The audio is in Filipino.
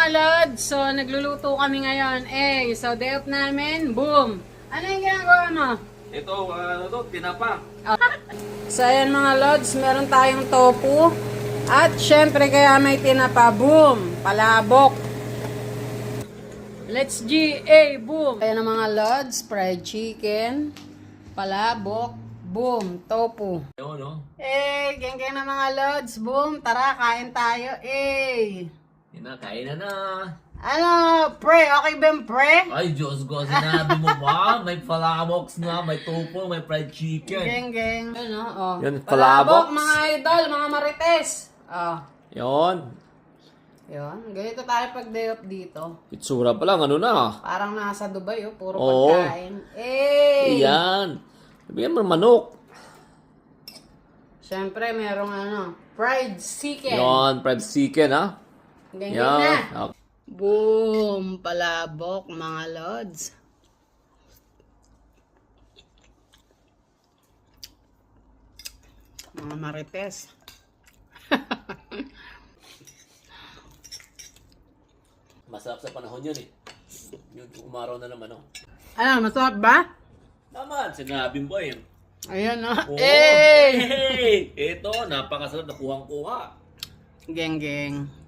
mga lods, so nagluluto kami ngayon. So day off namin, boom! Ano yung ginagawa mo? Ito, tinapa. So ayan mga lods, meron tayong tofu. At syempre kaya may tinapa, boom! Palabok! Let's boom! Ayan ang mga lods, fried chicken, palabok, boom, tofu. Ayun, no? Geng-geng na mga lods, boom! Tara, kain tayo, Yan na, kain na na. Ano, pre? Okay ba yung pre? Ay, Diyos ko, sinabi mo ba? May palabox na, may tofu, may fried chicken. Geng-geng. Ano, oh. Yan, Palabok, palabok. mga idol, mga marites. Oh. Yon. Yun, ganito tayo pag day off dito. Itsura pa lang, ano na? Parang nasa Dubai, oh. Puro Oo. pagkain. Yan. Sabihan mo manok. Siyempre, merong ano, fried chicken. Yon, fried chicken, ha? Geng-geng Yan. na. Boom! Palabok, mga lods. Mga marites. Masarap sa panahon yun, eh. Yun, umaraw na naman, oh. Ano, masarap ba? Naman, sinabi mo, eh. Ayan, no? Oo. Eh! Hey! Ito, napakasarap na kuhang-kuha. Geng-geng.